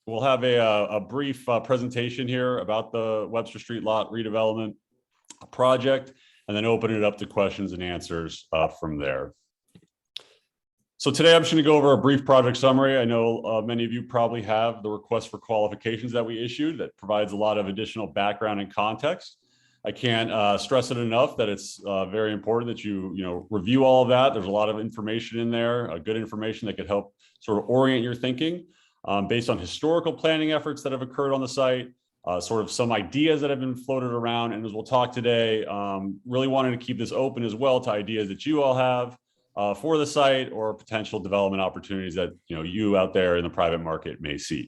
We'll have a brief presentation here about the Webster Street lot redevelopment project, and then open it up to questions and answers from there. So today I'm just going to go over a brief project summary. I know many of you probably have the request for qualifications that we issued that provides a lot of additional background and context. I can't stress it enough that it's very important that you review all of that. There's a lot of information in there, good information that could help sort of orient your thinking based on historical planning efforts that have occurred on the site, sort of some ideas that have been floated around. And as we'll talk today, really wanting to keep this open as well to ideas that you all have for the site or potential development opportunities that you out there in the private market may see.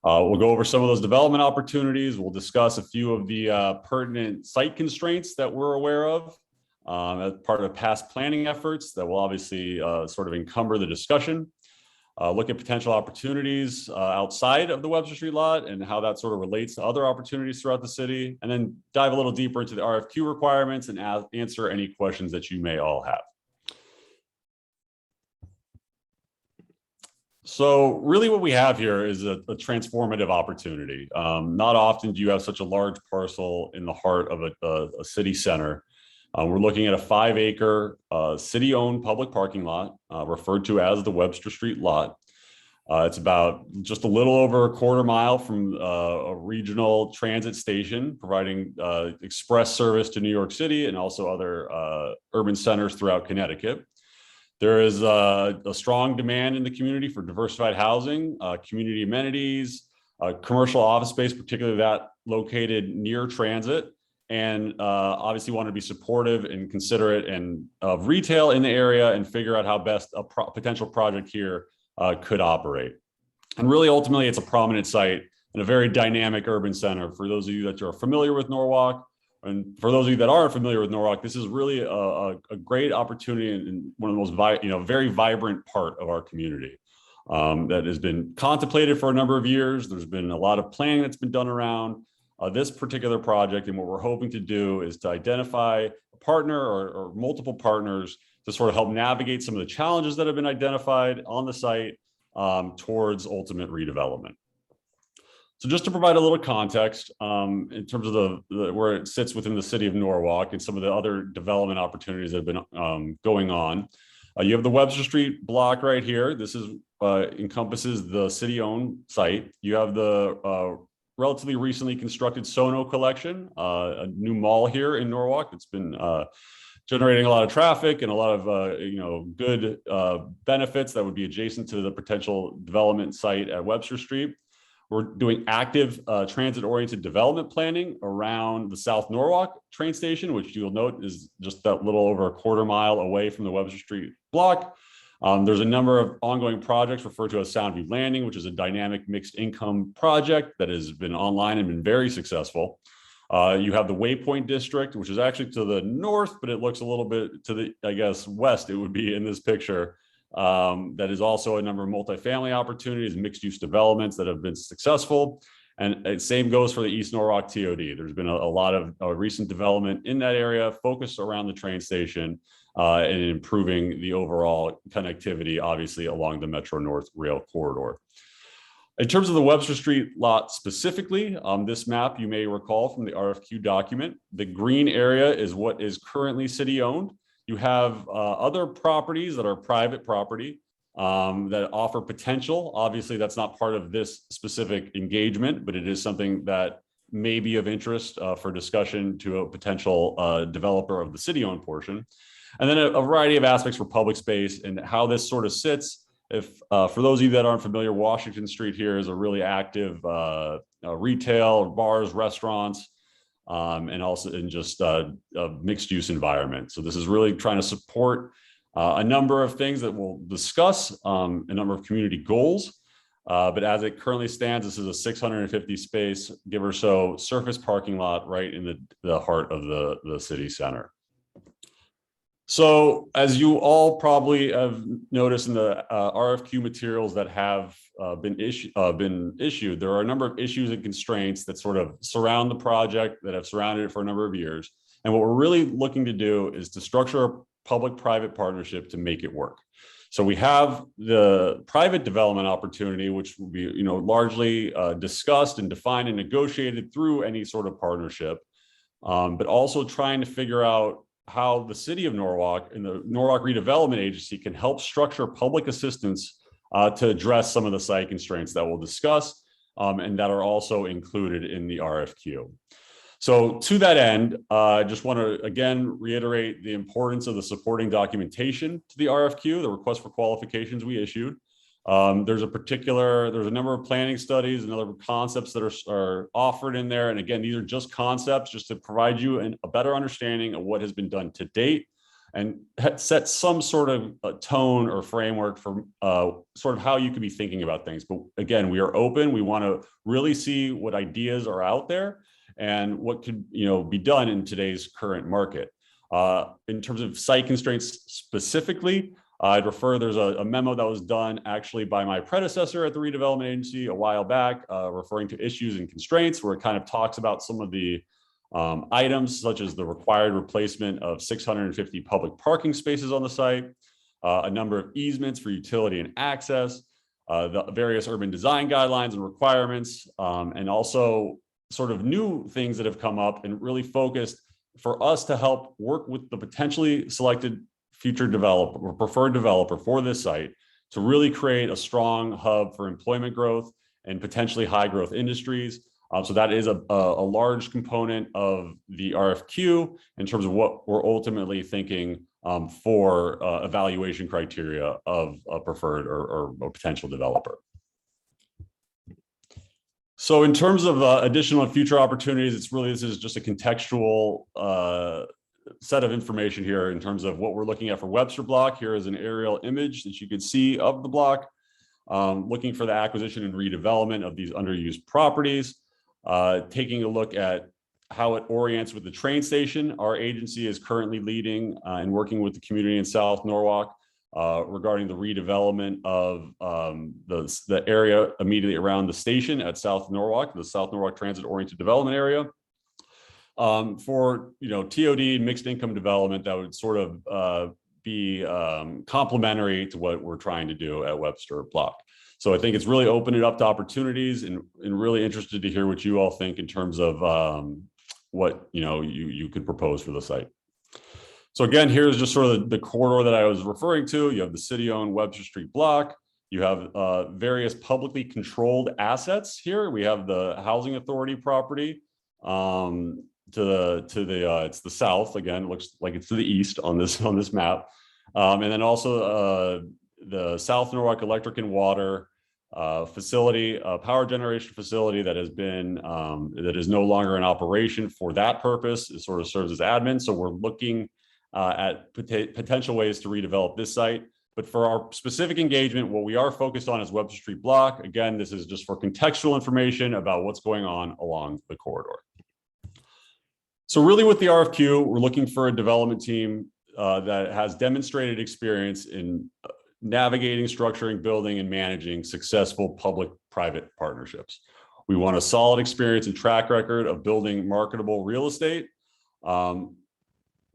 We'll go over some of those development opportunities. We'll discuss a few of the pertinent site constraints that we're aware of as part of past planning efforts that will obviously sort of encumber the discussion. Look at potential opportunities outside of the Webster Street lot and how that sort of relates to other opportunities throughout the city, and then dive a little deeper into the RFQ requirements and answer any questions that you may all have. So really what we have here is a transformative opportunity. Not often do you have such a large parcel in the heart of a city center. We're looking at a 5-acre city-owned public parking lot referred to as the Webster Street lot. It's about just a little over a quarter mile from a regional transit station, providing express service to New York City and also other urban centers throughout Connecticut. There is a strong demand in the community for diversified housing, community amenities, commercial office space, particularly that located near transit, and obviously want to be supportive and considerate of retail in the area and figure out how best a potential project here could operate. And really, ultimately, it's a prominent site and a very dynamic urban center. For those of you that are familiar with Norwalk, and for those of you that aren't familiar with Norwalk, this is really a great opportunity and one of the most very vibrant part of our community that has been contemplated for a number of years. There's been a lot of planning that's been done around this particular project, and what we're hoping to do is to identify a partner or multiple partners to sort of help navigate some of the challenges that have been identified on the site towards ultimate redevelopment. So just to provide a little context in terms of where it sits within the city of Norwalk and some of the other development opportunities that have been going on, you have the Webster Street block right here. This encompasses the city-owned site. You have the relatively recently constructed Sono Collection, a new mall here in Norwalk. It's been generating a lot of traffic and a lot of good benefits that would be adjacent to the potential development site at Webster Street. We're doing active transit-oriented development planning around the South Norwalk train station, which you'll note is just that little over a quarter mile away from the Webster Street block. There's a number of ongoing projects referred to as Soundview Landing, which is a dynamic mixed income project that has been online and been very successful. You have the Waypoint District, which is actually to the north, but it looks a little bit to the, I guess, west it would be in this picture. That is also a number of multifamily opportunities, mixed use developments that have been successful. And same goes for the East Norwalk TOD. There's been a lot of recent development in that area focused around the train station and improving the overall connectivity, obviously, along the Metro North rail corridor. In terms of the Webster Street lot specifically, this map you may recall from the RFQ document, the green area is what is currently city owned. You have other properties that are private property that offer potential. Obviously, that's not part of this specific engagement, but it is something that may be of interest for discussion to a potential developer of the city-owned portion. And then a variety of aspects for public space and how this sort of sits. If for those of you that aren't familiar, Washington Street here is a really active retail, bars, restaurants, and also in just a mixed use environment. So this is really trying to support a number of things that we'll discuss, a number of community goals. But as it currently stands, this is a 650 space, give or so, surface parking lot right in the heart of the city center. So as you all probably have noticed in the RFQ materials that have been issued, there are a number of issues and constraints that sort of surround the project, that have surrounded it for a number of years. And what we're really looking to do is to structure a public-private partnership to make it work. So we have the private development opportunity, which will be, largely discussed and defined and negotiated through any sort of partnership, but also trying to figure out how the city of Norwalk and the Norwalk Redevelopment Agency can help structure public assistance to address some of the site constraints that we'll discuss and that are also included in the RFQ. So to that end, I just want to again reiterate the importance of the supporting documentation to the RFQ, the request for qualifications we issued. There's a number of planning studies and other concepts that are offered in there. And again, these are just concepts just to provide you a better understanding of what has been done to date and set some sort of tone or framework for sort of how you could be thinking about things. But again, we are open. We want to really see what ideas are out there and what could be done in today's current market. In terms of site constraints specifically, I'd refer, there's a memo that was done actually by my predecessor at the Redevelopment Agency a while back, referring to issues and constraints, where it kind of talks about some of the items, such as the required replacement of 650 public parking spaces on the site, a number of easements for utility and access, the various urban design guidelines and requirements, and also sort of new things that have come up and really focused for us to help work with the potentially selected future developer or preferred developer for this site to really create a strong hub for employment growth and potentially high growth industries. So that is a large component of the RFQ in terms of what we're ultimately thinking for evaluation criteria of a preferred or a potential developer. So in terms of additional and future opportunities, this is just a contextual set of information here in terms of what we're looking at for Webster block. Here is an aerial image that you can see of the block, looking for the acquisition and redevelopment of these underused properties, taking a look at how it orients with the train station. Our agency is currently leading and working with the community in South Norwalk regarding the redevelopment of the area immediately around the station at South Norwalk, the South Norwalk Transit Oriented Development Area. For TOD mixed income development that would sort of be complementary to what we're trying to do at Webster block. So I think it's really opened it up to opportunities, and really interested to hear what you all think in terms of what you could propose for the site. So again, here's just sort of the corridor that I was referring to. You have the city-owned Webster Street block. You have various publicly controlled assets here. We have the Housing Authority property it's the south. Again, looks like it's to the east on this map, and then also the South Norwalk Electric and Water facility, power generation facility that is no longer in operation for that purpose. It sort of serves as admin. So we're looking at potential ways to redevelop this site. But for our specific engagement, what we are focused on is Webster Street block. Again, this is just for contextual information about what's going on along the corridor. So really with the RFQ, we're looking for a development team that has demonstrated experience in navigating, structuring, building, and managing successful public-private partnerships. We want a solid experience and track record of building marketable real estate,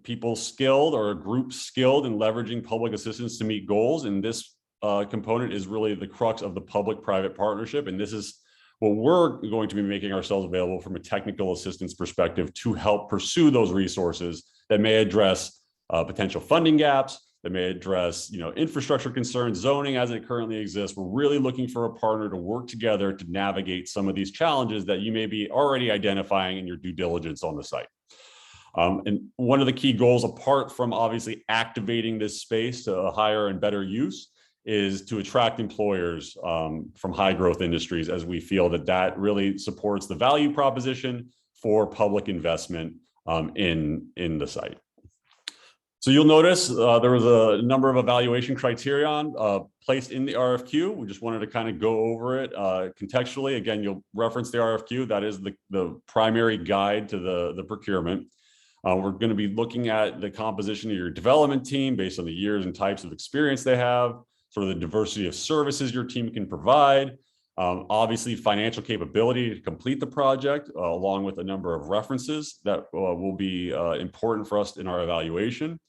people skilled or a group skilled in leveraging public assistance to meet goals. And this component is really the crux of the public-private partnership. And this is what we're going to be making ourselves available from a technical assistance perspective to help pursue those resources that may address potential funding gaps, that may address infrastructure concerns, zoning as it currently exists. We're really looking for a partner to work together to navigate some of these challenges that you may be already identifying in your due diligence on the site. And one of the key goals, apart from obviously activating this space to a higher and better use, is to attract employers from high growth industries, as we feel that really supports the value proposition for public investment in the site. So you'll notice there was a number of evaluation criterion placed in the RFQ. We just wanted to kind of go over it contextually. Again, you'll reference the RFQ. That is the primary guide to the procurement. We're going to be looking at the composition of your development team based on the years and types of experience they have, sort of the diversity of services your team can provide, obviously financial capability to complete the project, along with a number of references that will be important for us in our evaluation.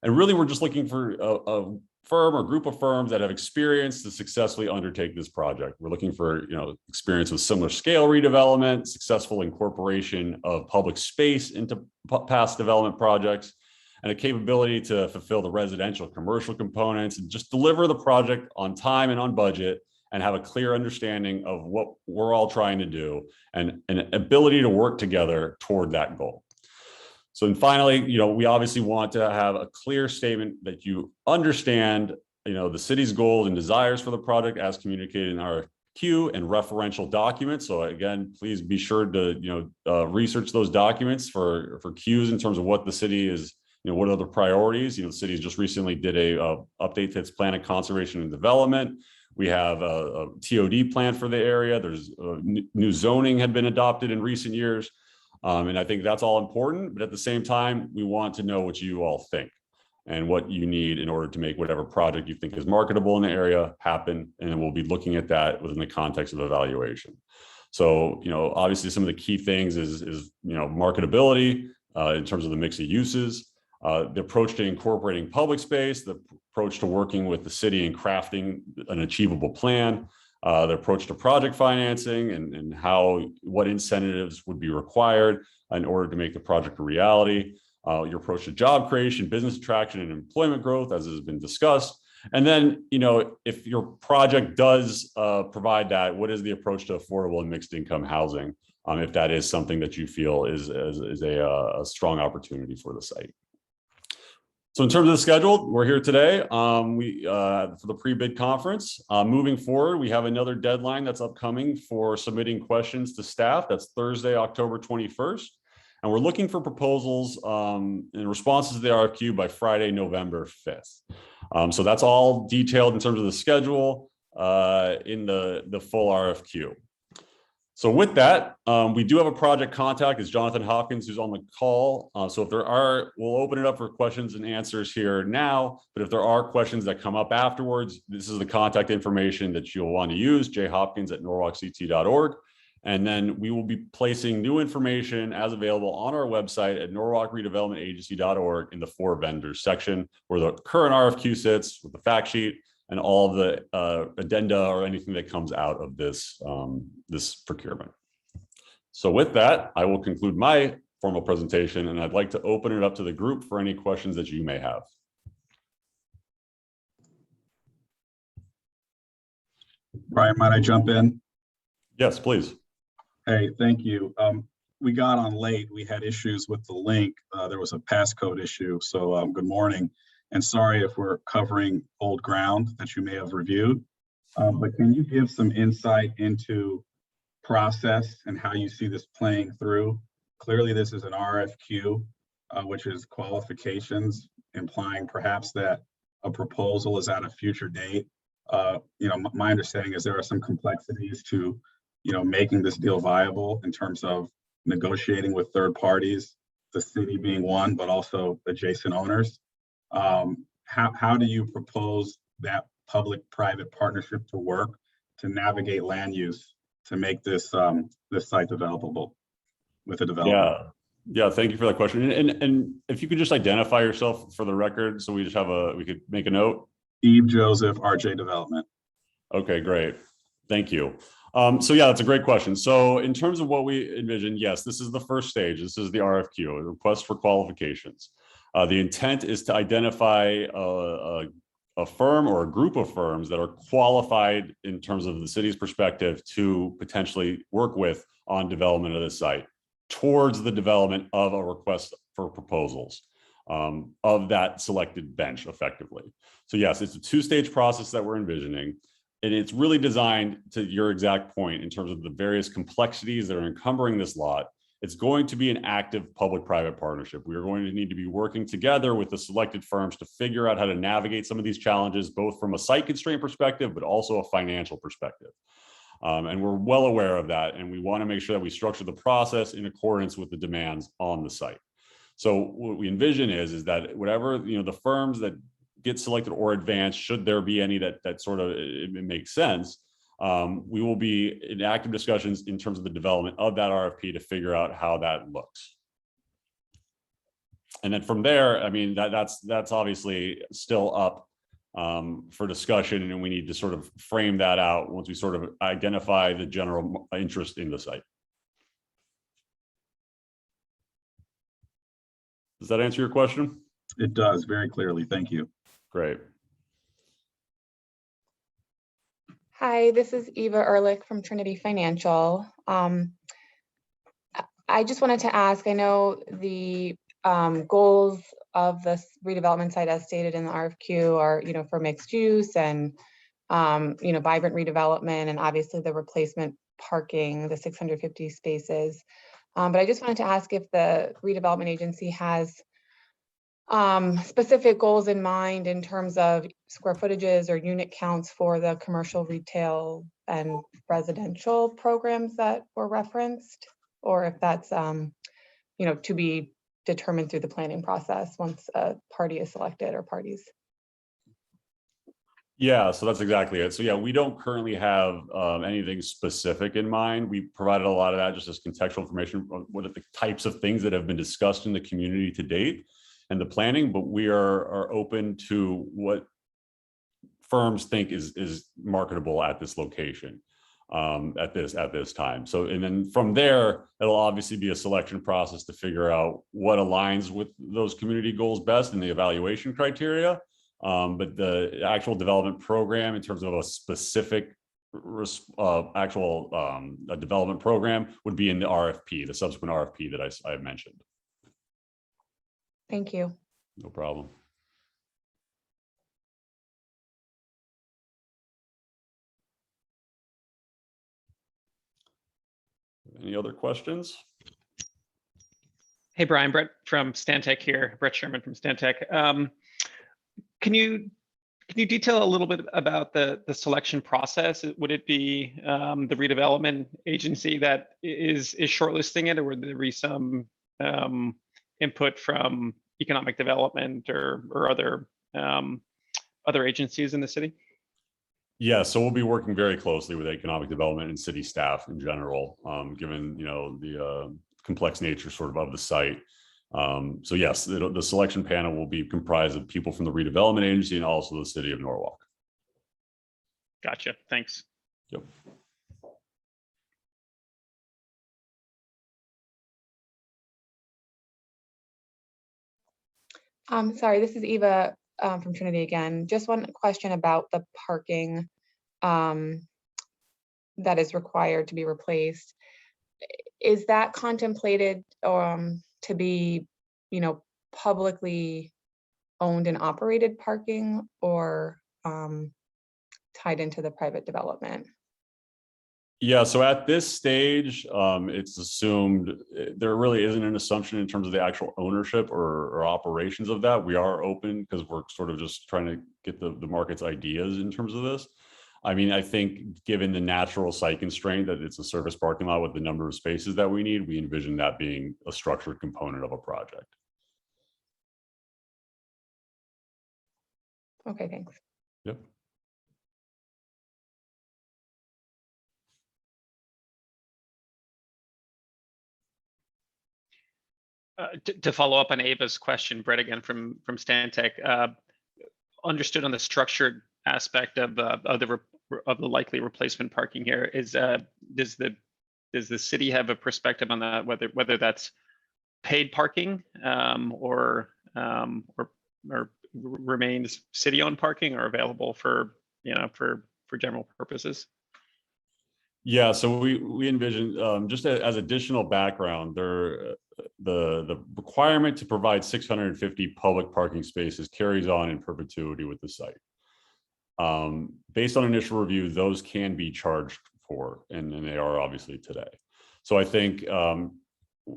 And really, we're just looking for firm or group of firms that have experience to successfully undertake this project. We're looking for, experience with similar scale redevelopment, successful incorporation of public space into past development projects, and a capability to fulfill the residential commercial components and just deliver the project on time and on budget, and have a clear understanding of what we're all trying to do and an ability to work together toward that goal. So, and finally, we obviously want to have a clear statement that you understand, the city's goals and desires for the project as communicated in our RFQ and referential documents. So again, please be sure to, research those documents for cues in terms of what the city is, what are the priorities. The city just recently did a update to its plan of conservation and development. We have a TOD plan for the area. There's new zoning had been adopted in recent years. And I think that's all important, but at the same time, we want to know what you all think and what you need in order to make whatever project you think is marketable in the area happen. And then we'll be looking at that within the context of evaluation. So, obviously some of the key things is marketability in terms of the mix of uses, the approach to incorporating public space, the approach to working with the city and crafting an achievable plan, the approach to project financing and what incentives would be required in order to make the project a reality, your approach to job creation, business attraction, and employment growth, as has been discussed. And then, if your project does provide that, what is the approach to affordable and mixed income housing, if that is something that you feel is a strong opportunity for the site. So in terms of the schedule, we're here today for the pre-bid conference. Moving forward, we have another deadline that's upcoming for submitting questions to staff. That's Thursday, October 21st. And we're looking for proposals and responses to the RFQ by Friday, November 5th. So that's all detailed in terms of the schedule in the full RFQ. So with that, we do have a project contact. It's Jonathan Hopkins who's on the call. So if there are, we'll open it up for questions and answers here now. But if there are questions that come up afterwards, this is the contact information that you'll want to use, jhopkins@norwalkct.org. And then we will be placing new information as available on our website at norwalkredevelopmentagency.org in the for vendors section, where the current RFQ sits with the fact sheet and all of the addenda or anything that comes out of this, this procurement. So with that, I will conclude my formal presentation, and I'd like to open it up to the group for any questions that you may have. Brian, might I jump in? Yes, please. Hey, thank you. We got on late. We had issues with the link. There was a passcode issue. So good morning. And sorry if we're covering old ground that you may have reviewed. But can you give some insight into process and how you see this playing through? Clearly, this is an RFQ, which is qualifications, implying perhaps that a proposal is at a future date. My understanding is there are some complexities to making this deal viable in terms of negotiating with third parties, the city being one, but also adjacent owners. How do you propose that public-private partnership to work to navigate land use to make this this site developable with a developer? Yeah. Thank you for that question. And if you could just identify yourself for the record, so we just have we could make a note. Eve Joseph, RJ Development. Okay, great. Thank you. So yeah, that's a great question. So in terms of what we envision, yes, this is the first stage. This is the RFQ, a request for qualifications. The intent is to identify a firm or a group of firms that are qualified in terms of the city's perspective to potentially work with on development of the site towards the development of a request for proposals of that selected bench effectively. So yes, it's a two-stage process that we're envisioning. And it's really designed to your exact point in terms of the various complexities that are encumbering this lot. It's going to be an active public-private partnership. We are going to need to be working together with the selected firms to figure out how to navigate some of these challenges, both from a site constraint perspective, but also a financial perspective. And we're well aware of that. And we want to make sure that we structure the process in accordance with the demands on the site. So what we envision is that whatever, the firms that get selected or advanced, should there be any that sort of it makes sense, we will be in active discussions in terms of the development of that RFP to figure out how that looks. And then from there, I mean, that's obviously still up for discussion, and we need to sort of frame that out once we sort of identify the general interest in the site. Does that answer your question? It does, very clearly. Thank you. Great. Hi, this is Eva Ehrlich from Trinity Financial. I just wanted to ask, I know the goals of this redevelopment site as stated in the RFQ are, for mixed use and, vibrant redevelopment, and obviously the replacement parking, the 650 spaces. But I just wanted to ask if the redevelopment agency has specific goals in mind in terms of square footages or unit counts for the commercial, retail, and residential programs that were referenced, or if that's to be determined through the planning process once a party is selected or parties. Yeah, so that's exactly it. So yeah, we don't currently have anything specific in mind. We provided a lot of that just as contextual information on what are the types of things that have been discussed in the community to date and the planning, but we are open to what firms think is marketable at this location at this time. So, and then from there, it'll obviously be a selection process to figure out what aligns with those community goals best and the evaluation criteria. But the actual development program in terms of a specific a development program would be in the RFP, the subsequent RFP that I mentioned. Thank you. No problem. Any other questions? Hey, Brian, Brett from Stantec here, Brett Sherman from Stantec. Can you detail a little bit about the selection process? Would it be the redevelopment agency that is shortlisting it, or would there be some input from economic development or other agencies in the city? Yeah, so we'll be working very closely with economic development and city staff in general, given the complex nature sort of the site. So yes, the selection panel will be comprised of people from the redevelopment agency and also the city of Norwalk. Gotcha. Thanks. Yep. Sorry, this is Eva from Trinity again. Just one question about the parking that is required to be replaced. Is that contemplated to be, publicly owned and operated parking, or tied into the private development? Yeah, so at this stage, it's assumed there really isn't an assumption in terms of the actual ownership or operations of that. We are open because we're sort of just trying to get the market's ideas in terms of this. I mean, I think given the natural site constraint that it's a service parking lot with the number of spaces that we need, we envision that being a structured component of a project. Okay, thanks. Yep. To follow up on Ava's question, Brett again from Stantec, understood on the structured aspect of the likely replacement parking here. Is does the city have a perspective on that, whether that's paid parking or remains city-owned parking or available for for general purposes? Yeah, so we envision just as additional background, the requirement to provide 650 public parking spaces carries on in perpetuity with the site. Based on initial review, those can be charged for, and they are obviously today. So I think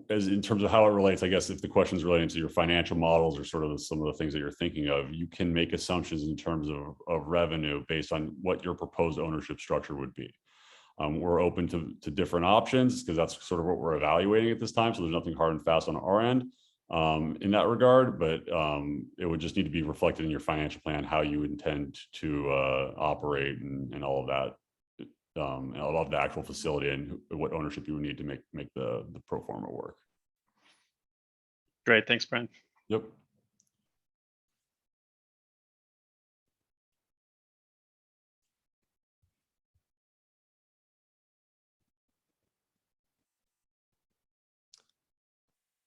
as in terms of how it relates, I guess if the question is relating to your financial models or sort of some of the things that you're thinking of, you can make assumptions in terms of revenue based on what your proposed ownership structure would be. We're open to different options because that's sort of what we're evaluating at this time. So there's nothing hard and fast on our end in that regard, but it would just need to be reflected in your financial plan, how you intend to operate and all of that, of the actual facility and what ownership you would need to make the pro forma work. Great, thanks, Brian. Yep.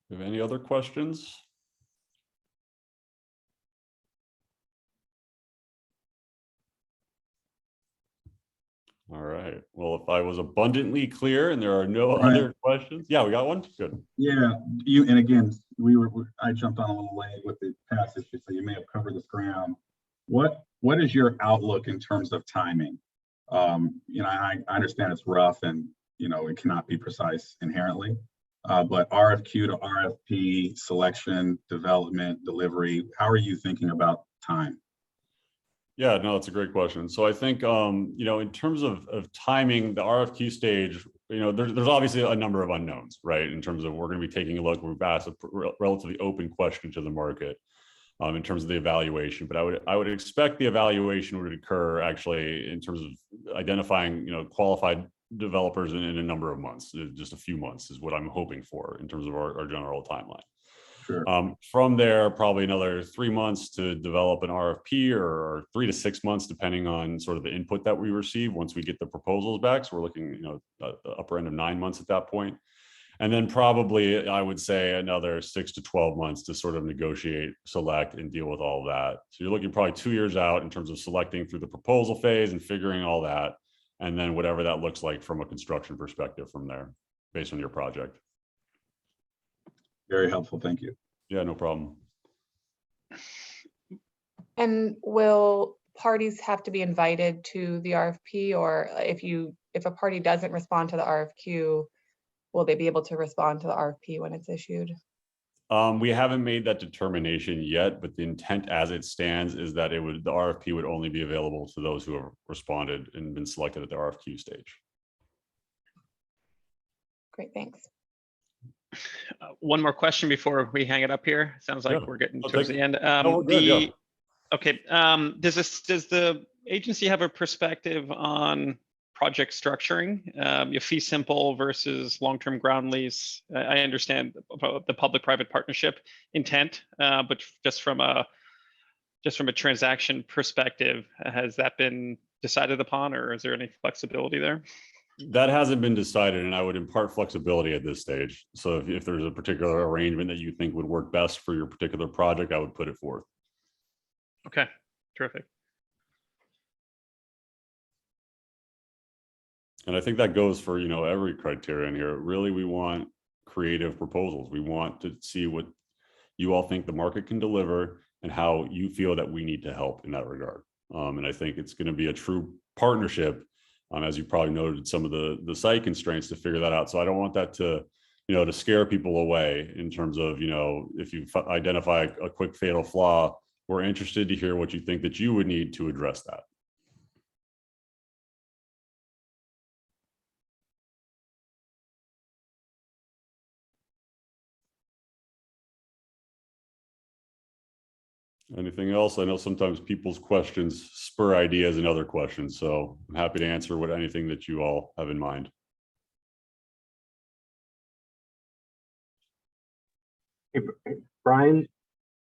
Do you have any other questions? All right. Well, if I was abundantly clear and there are no other questions. Yeah, we got one. Good. Yeah, and again, I jumped on a little late with the past issue, so you may have covered this ground. What is your outlook in terms of timing? I understand it's rough and, it cannot be precise inherently, but RFQ to RFP, selection, development, delivery, how are you thinking about time? Yeah, no, it's a great question. So I think, in terms of timing, the RFQ stage, there's obviously a number of unknowns, right? In terms of we're going to be taking a look, we've asked a relatively open question to the market in terms of the evaluation, but I would expect the evaluation would occur actually in terms of identifying, qualified developers in a number of months, just a few months is what I'm hoping for in terms of our general timeline. Sure. From there, probably another 3 months to develop an RFP or 3 to 6 months, depending on sort of the input that we receive once we get the proposals back. So we're looking, at the upper end of 9 months at that point. And then probably, I would say, another 6 to 12 months to sort of negotiate, select, and deal with all of that. So you're looking probably 2 years out in terms of selecting through the proposal phase and figuring all that. And then whatever that looks like from a construction perspective from there, based on your project. Very helpful. Thank you. Yeah, no problem. And will parties have to be invited to the RFP, or if a party doesn't respond to the RFQ, will they be able to respond to the RFP when it's issued? We haven't made that determination yet, but the intent as it stands is that the RFP would only be available to those who have responded and been selected at the RFQ stage. Great, thanks. One more question before we hang it up here. Sounds like we're getting towards the end. Okay. Does the agency have a perspective on project structuring? Your fee simple versus long-term ground lease. I understand the public-private partnership intent, but just from a transaction perspective, has that been decided upon, or is there any flexibility there? That hasn't been decided, and I would impart flexibility at this stage. So if there's a particular arrangement that you think would work best for your particular project, I would put it forth. Okay, terrific. And I think that goes for, every criterion here. Really, we want creative proposals. We want to see what you all think the market can deliver and how you feel that we need to help in that regard. And I think it's going to be a true partnership. As you probably noted, some of the site constraints to figure that out. So I don't want that to scare people away in terms of, if you identify a quick fatal flaw, we're interested to hear what you think that you would need to address that. Anything else? I know sometimes people's questions spur ideas and other questions, so I'm happy to answer anything that you all have in mind. Hey, Brian?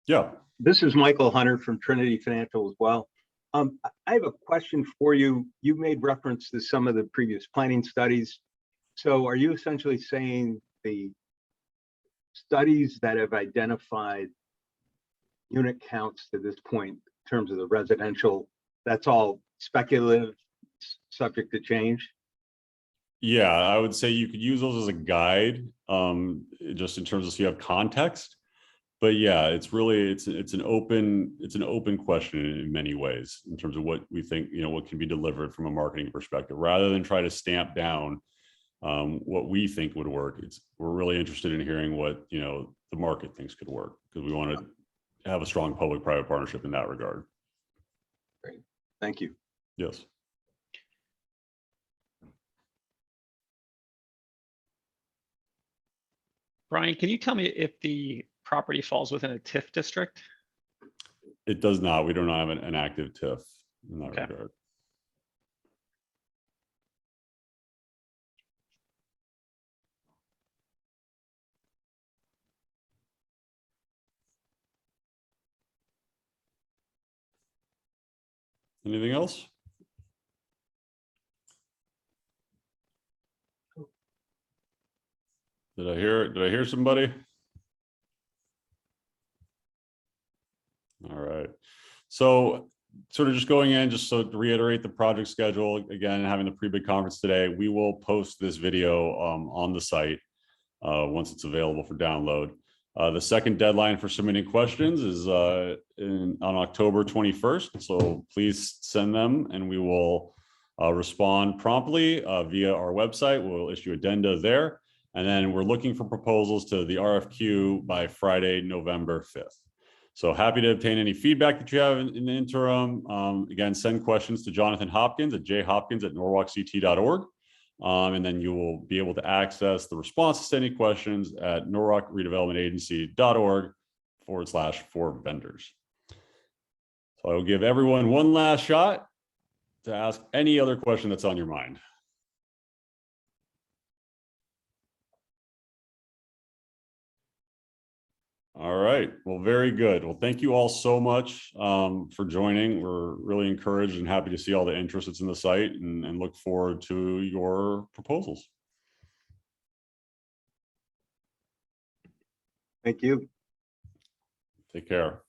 Yeah. This is Michael Hunter from Trinity Financial as well. I have a question for you. You made reference to some of the previous planning studies. So are you essentially saying the studies that have identified unit counts to this point in terms of the residential, that's all speculative, subject to change? Yeah, I would say you could use those as a guide, just in terms of so you have context. But yeah, it's really it's an open question in many ways in terms of what we think, what can be delivered from a marketing perspective, rather than try to stamp down what we think would work. We're really interested in hearing what the market thinks could work, because we want to have a strong public-private partnership in that regard. Great, thank you. Yes. Brian, can you tell me if the property falls within a TIF district? It does not. We don't have an active TIF in that regard. Anything else? Did I hear somebody? So sort of just going in, just so to reiterate the project schedule, again, having the pre-bid conference today, we will post this video on the site once it's available for download. The second deadline for submitting questions is on October 21st. So please send them and we will respond promptly via our website. We'll issue addenda there. And then we're looking for proposals to the RFQ by Friday, November 5th. So happy to obtain any feedback that you have in the interim. Again, send questions to Jonathan Hopkins at jhopkins@norwalkt.org. And then you will be able to access the responses to any questions at norwalkredevelopmentagency.org/for vendors. So I will give everyone one last shot to ask any other question that's on your mind. All right, well, very good. Well, thank you all so much for joining. We're really encouraged and happy to see all the interest that's in the site and look forward to your proposals. Thank you. Take care.